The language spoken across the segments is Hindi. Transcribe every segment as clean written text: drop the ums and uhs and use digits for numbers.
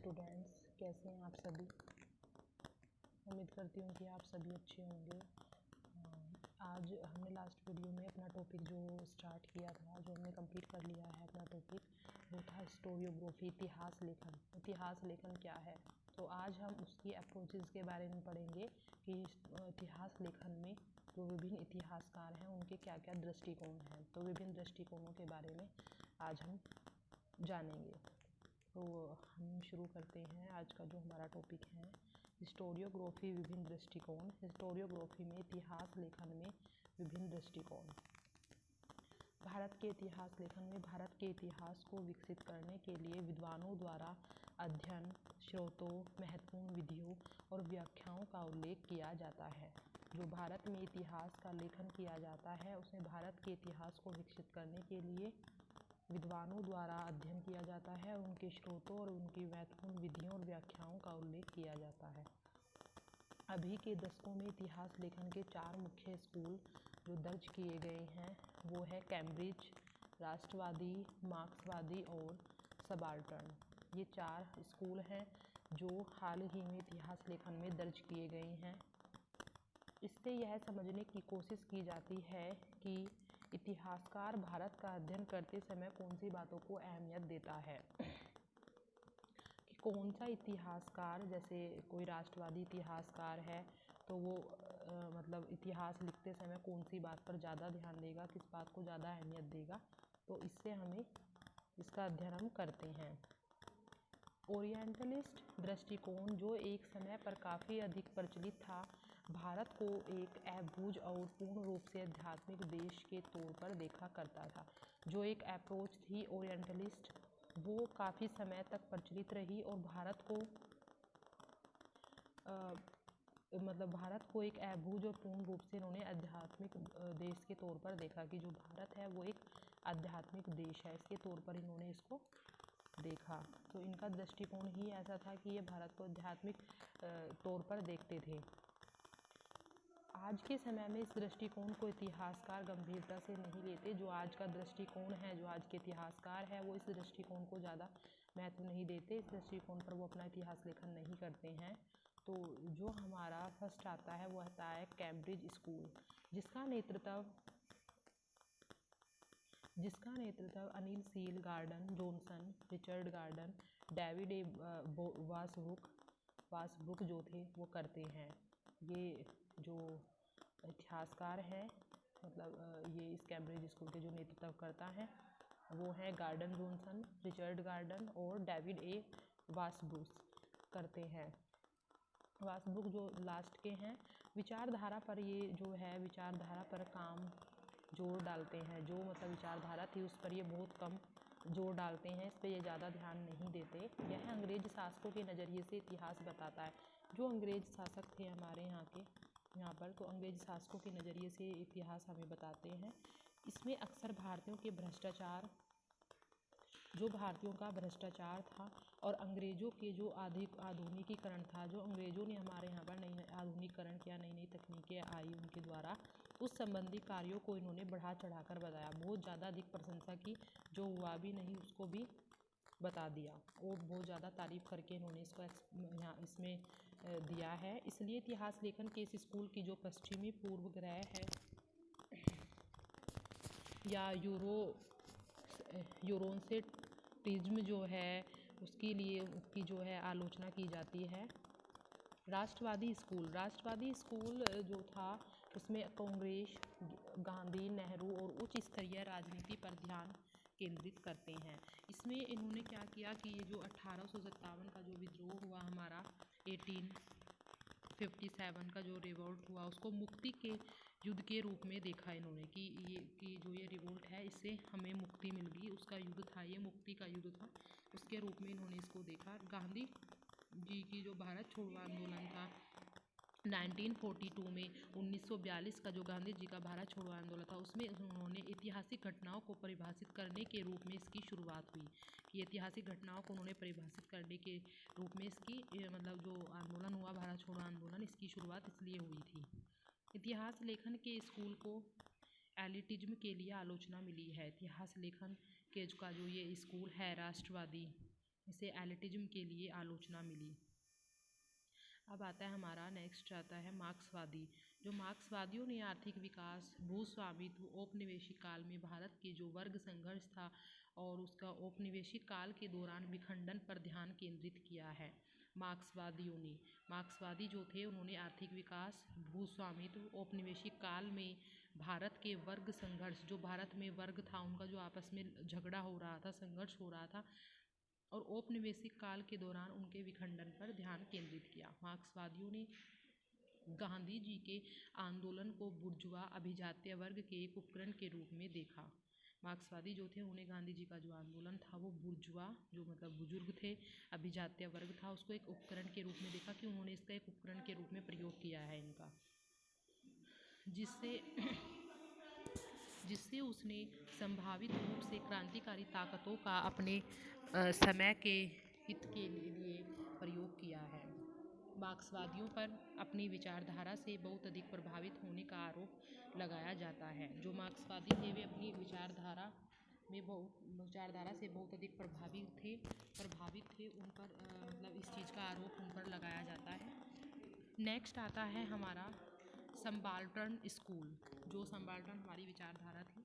स्टूडेंट्स, कैसे हैं आप सभी। उम्मीद करती हूँ कि आप सभी अच्छे होंगे। आज हमने लास्ट वीडियो में अपना टॉपिक जो स्टार्ट किया था, जो हमने कंप्लीट कर लिया है अपना टॉपिक, वो था हिस्टोरियोग्राफी, इतिहास लेखन। इतिहास लेखन क्या है, तो आज हम उसकी अप्रोचेज़ के बारे में पढ़ेंगे कि इतिहास लेखन में जो विभिन्न इतिहासकार हैं उनके क्या क्या दृष्टिकोण हैं। तो विभिन्न दृष्टिकोणों के बारे में आज हम जानेंगे। तो हम शुरू करते हैं। आज का जो हमारा टॉपिक है हिस्टोरियोग्राफी, विभिन्न दृष्टिकोण। हिस्टोरियोग्राफी में इतिहास लेखन में विभिन्न दृष्टिकोण। भारत के इतिहास लेखन में भारत के इतिहास को विकसित करने के लिए विद्वानों द्वारा अध्ययन, स्रोतों, महत्वपूर्ण विधियों और व्याख्याओं का उल्लेख किया जाता है। जो भारत में इतिहास का लेखन किया जाता है उसमें भारत के इतिहास को विकसित करने के लिए विद्वानों द्वारा अध्ययन किया जाता है, उनके स्रोतों और उनकी महत्वपूर्ण विधियों और व्याख्याओं का उल्लेख किया जाता है। अभी के दशकों में इतिहास लेखन के 4 मुख्य स्कूल जो दर्ज किए गए हैं वो है कैम्ब्रिज, राष्ट्रवादी, मार्क्सवादी और सबाल्टर्न। ये 4 स्कूल हैं जो हाल ही में इतिहास लेखन में दर्ज किए गए हैं। इससे यह समझने की कोशिश की जाती है कि इतिहासकार भारत का अध्ययन करते समय कौन सी बातों को अहमियत देता है, कि कौन सा इतिहासकार, जैसे कोई राष्ट्रवादी इतिहासकार है तो वो मतलब इतिहास लिखते समय कौन सी बात पर ज़्यादा ध्यान देगा, किस बात को ज़्यादा अहमियत देगा। तो इससे हमें इसका अध्ययन हम करते हैं। ओरिएंटलिस्ट दृष्टिकोण जो एक समय पर काफ़ी अधिक प्रचलित था, भारत को एक अभूज और पूर्ण रूप से आध्यात्मिक देश के तौर पर देखा करता था। जो एक अप्रोच थी ओरिएंटलिस्ट, वो काफ़ी समय तक प्रचलित रही और भारत को भारत को एक अभूज और पूर्ण रूप से इन्होंने आध्यात्मिक देश के तौर पर देखा, कि जो भारत है वो एक आध्यात्मिक देश है, इसके तौर पर इन्होंने इसको देखा। तो इनका दृष्टिकोण ही ऐसा था कि ये भारत को आध्यात्मिक तौर पर देखते थे। आज के समय में इस दृष्टिकोण को इतिहासकार गंभीरता से नहीं लेते। जो आज का दृष्टिकोण है, जो आज के इतिहासकार है, वो इस दृष्टिकोण को ज़्यादा महत्व नहीं देते। इस दृष्टिकोण पर वो अपना इतिहास लेखन नहीं करते हैं। तो जो हमारा फर्स्ट आता है वो आता है कैम्ब्रिज स्कूल, जिसका नेतृत्व Anil Seal Gordon Johnson, Richard Gordon, David A Washbrook जो थे वो करते हैं। ये जो इतिहासकार हैं, ये इस कैम्ब्रिज स्कूल के जो नेतृत्व करता है वो है गार्डन जॉनसन, रिचर्ड गार्डन और डेविड ए वासब्रुक करते हैं। वासब्रुक जो लास्ट के हैं, विचारधारा पर ये जो है विचारधारा पर काम जोर डालते हैं। जो विचारधारा थी उस पर ये बहुत कम जोर डालते हैं, इस पर ये ज़्यादा ध्यान नहीं देते। यह अंग्रेज शासकों के नज़रिए से इतिहास बताता है। जो अंग्रेज शासक थे हमारे यहाँ पर, तो अंग्रेज शासकों के नज़रिए से इतिहास हमें बताते हैं। इसमें अक्सर भारतीयों का भ्रष्टाचार था और अंग्रेज़ों के जो आधुनिकीकरण था, जो अंग्रेज़ों ने हमारे यहाँ पर नई आधुनिकीकरण किया, नई नई तकनीकें आई उनके द्वारा, उस संबंधी कार्यों को इन्होंने बढ़ा चढ़ाकर बताया। बहुत ज़्यादा अधिक प्रशंसा की, जो हुआ भी नहीं उसको भी बता दिया। वो बहुत ज़्यादा तारीफ़ करके इन्होंने इसको यहाँ इसमें दिया है। इसलिए इतिहास लेखन के इस स्कूल की जो पश्चिमी पूर्वग्रह है या यूरोसेंट्रिज्म जो है उसकी जो है आलोचना की जाती है। राष्ट्रवादी स्कूल जो था उसमें कांग्रेस, गांधी, नेहरू और उच्च स्तरीय राजनीति पर ध्यान केंद्रित करते हैं। इसमें इन्होंने क्या किया कि ये जो 1857 का जो विद्रोह हुआ हमारा, 1857 का जो रिवोल्ट हुआ, उसको मुक्ति के युद्ध के रूप में देखा इन्होंने, कि जो ये रिवोल्ट है इससे हमें मुक्ति मिल गई, उसका युद्ध था, ये मुक्ति का युद्ध था, उसके रूप में इन्होंने इसको देखा। गांधी जी की जो भारत छोड़ो आंदोलन था 1942 में, 1942 का जो गांधी जी का भारत छोड़ो आंदोलन था, उसमें उन्होंने ऐतिहासिक घटनाओं को परिभाषित करने के रूप में इसकी शुरुआत हुई, कि ऐतिहासिक घटनाओं को उन्होंने परिभाषित करने के रूप में इसकी जो आंदोलन हुआ भारत छोड़ो आंदोलन, इसकी शुरुआत इसलिए हुई थी। इतिहास लेखन के स्कूल को एलिटिज्म के लिए आलोचना मिली है। इतिहास लेखन के का जो ये स्कूल है राष्ट्रवादी, इसे एलिटिज्म के लिए आलोचना मिली। अब आता है हमारा नेक्स्ट आता है मार्क्सवादी। जो मार्क्सवादियों ने आर्थिक विकास, भूस्वामित्व, औपनिवेशिक काल में भारत के जो वर्ग संघर्ष था और उसका औपनिवेशिक काल के दौरान विखंडन पर ध्यान केंद्रित किया है। मार्क्सवादी जो थे उन्होंने आर्थिक विकास, भूस्वामित्व, औपनिवेशिक काल में भारत के वर्ग संघर्ष, जो भारत में वर्ग था उनका जो आपस में झगड़ा हो रहा था, संघर्ष हो रहा था, और औपनिवेशिक काल के दौरान उनके विखंडन पर ध्यान केंद्रित किया। मार्क्सवादियों ने गांधी जी के आंदोलन को बुर्जुआ अभिजात्य वर्ग के एक उपकरण के रूप में देखा। मार्क्सवादी जो थे उन्हें गांधी जी का जो आंदोलन था वो बुर्जुआ, जो मतलब बुजुर्ग थे, अभिजात्य वर्ग था, उसको एक उपकरण के रूप में देखा कि उन्होंने इसका एक उपकरण के रूप में प्रयोग किया है इनका, जिससे उसने संभावित रूप से क्रांतिकारी ताकतों का अपने समय के हित के लिए प्रयोग किया है। मार्क्सवादियों पर अपनी विचारधारा से बहुत अधिक प्रभावित होने का आरोप लगाया जाता है। जो मार्क्सवादी थे वे अपनी विचारधारा से बहुत अधिक प्रभावित थे उन पर मतलब इस चीज़ का आरोप उन पर लगाया जाता है। नेक्स्ट आता है हमारा सबाल्टर्न स्कूल। जो सबाल्टर्न हमारी विचारधारा थी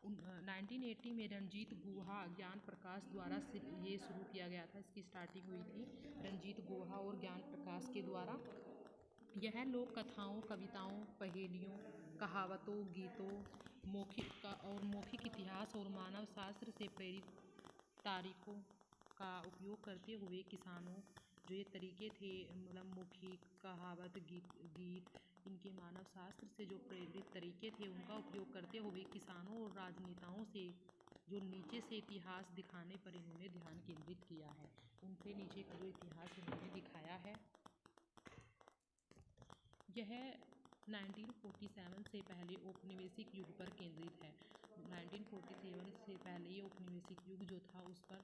1980 में रणजीत गुहा ज्ञान प्रकाश द्वारा ये शुरू किया गया था। इसकी स्टार्टिंग हुई थी रणजीत गुहा और ज्ञान प्रकाश के द्वारा। यह लोक कथाओं, कविताओं, पहेलियों, कहावतों, गीतों, मौखिक इतिहास और मानव शास्त्र से प्रेरित तारीखों का उपयोग करते हुए किसानों, जो ये तरीके थे मतलब मौखिक, कहावत, गीत इनके मानव शास्त्र से जो प्रेरित तरीके थे उनका उपयोग करते हुए किसानों और राजनेताओं से जो नीचे से इतिहास दिखाने पर इन्होंने ध्यान केंद्रित किया है। उनसे नीचे का जो इतिहास इन्होंने दिखाया है यह 1947 से पहले औपनिवेशिक युग पर केंद्रित है। 1947 से पहले ये औपनिवेशिक युग जो था उस पर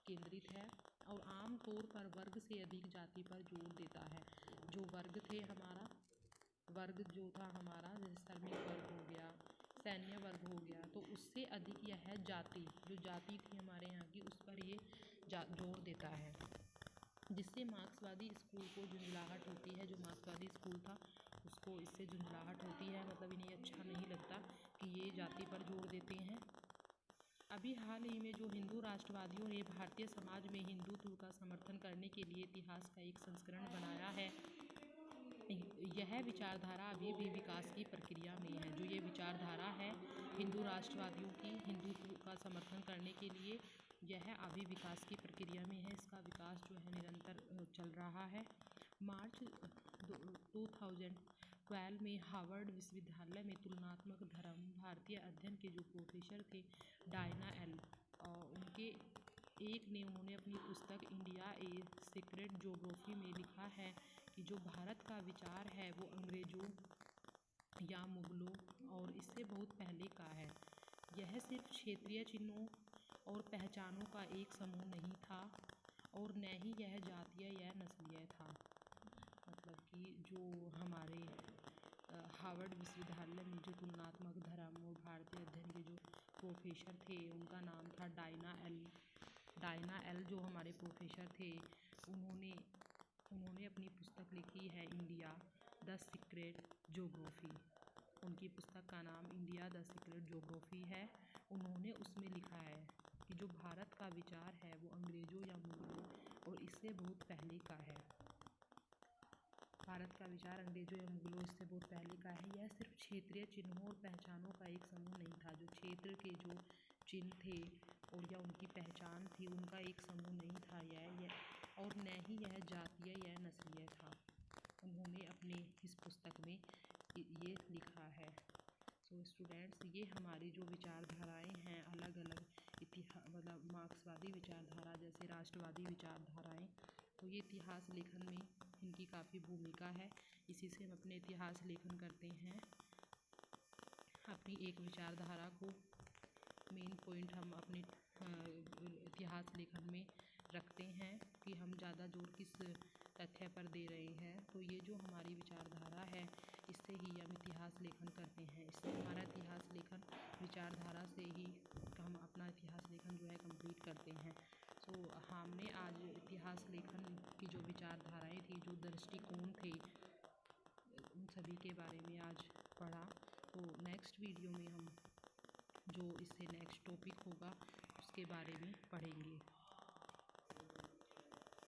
केंद्रित है और आम तौर पर वर्ग से अधिक जाति पर जोर देता है। जो वर्ग थे हमारा, वर्ग जो था हमारा जैसे श्रमिक वर्ग हो गया, सैन्य वर्ग हो गया, तो उससे अधिक यह जाति, जो जाति थी हमारे यहाँ की, उस पर ये जोर देता है, जिससे मार्क्सवादी स्कूल को झुंझलाहट होती है। जो मार्क्सवादी स्कूल था उसको इससे झुंझलाहट होती है, मतलब इन्हें अच्छा नहीं लगता कि ये जाति पर जोर देते हैं। अभी हाल ही में जो हिंदू राष्ट्रवादियों ने भारतीय समाज में हिंदुत्व का समर्थन करने के लिए इतिहास का एक संस्करण बनाया है, यह विचारधारा अभी भी विकास की प्रक्रिया में है। जो ये विचारधारा है हिंदू राष्ट्रवादियों की हिंदुत्व का समर्थन करने के लिए, यह अभी विकास की प्रक्रिया में है। इसका विकास जो है निरंतर चल रहा है। मार्च 2012 में हार्वर्ड विश्वविद्यालय में तुलनात्मक धर्म भारतीय अध्ययन के जो प्रोफेसर थे डायना एल, उन्होंने अपनी पुस्तक इंडिया ए सीक्रेट ज्योग्राफी में लिखा है कि जो भारत का विचार है वो अंग्रेजों या मुगलों और इससे बहुत पहले का है। यह सिर्फ क्षेत्रीय चिन्हों और पहचानों का एक समूह नहीं था और न ही यह जातीय या नस्लीय था। मतलब कि जो हमारे हार्वर्ड विश्वविद्यालय में जो तुलनात्मक धर्म और भारतीय अध्ययन के जो प्रोफेसर थे उनका नाम था डायना एल जो हमारे प्रोफेसर थे, उन्होंने अपनी पुस्तक लिखी है इंडिया द सीक्रेट ज्योग्राफी। उनकी पुस्तक का नाम इंडिया द सीक्रेट ज्योग्राफी है। उन्होंने उसमें लिखा है कि जो भारत का विचार है वो अंग्रेजों या मुगलों और इससे बहुत पहले का है। भारत का विचार अंग्रेजों या मुगलों इससे बहुत पहले का है। यह सिर्फ क्षेत्रीय चिन्हों और पहचानों का एक समूह नहीं था। जो क्षेत्र के जो चिन्ह थे और या उनकी पहचान थी उनका एक समूह नहीं था यह और न ही यह जातीय या नस्लीय था। उन्होंने अपने इस पुस्तक में ये लिखा है। सो स्टूडेंट्स, ये हमारी जो विचारधाराएं हैं अलग अलग मतलब मार्क्सवादी विचारधारा जैसे राष्ट्रवादी विचारधाराएं, तो ये इतिहास लेखन में इनकी काफ़ी भूमिका है। इसी से हम अपने इतिहास लेखन करते हैं। अपनी एक विचारधारा को मेन पॉइंट हम अपने इतिहास लेखन में रखते हैं कि हम ज़्यादा जोर किस तथ्य पर दे रहे हैं। तो ये जो हमारी विचारधारा है इससे ही हम इतिहास लेखन करते हैं। इससे हमारा इतिहास लेखन विचारधारा से ही हम अपना इतिहास लेखन जो है कंप्लीट करते हैं। सो हमने आज इतिहास लेखन की जो विचारधाराएं थी, जो दृष्टिकोण थे, उन सभी के बारे में आज पढ़ा। तो नेक्स्ट वीडियो में हम जो इससे नेक्स्ट टॉपिक होगा उसके बारे में पढ़ेंगे।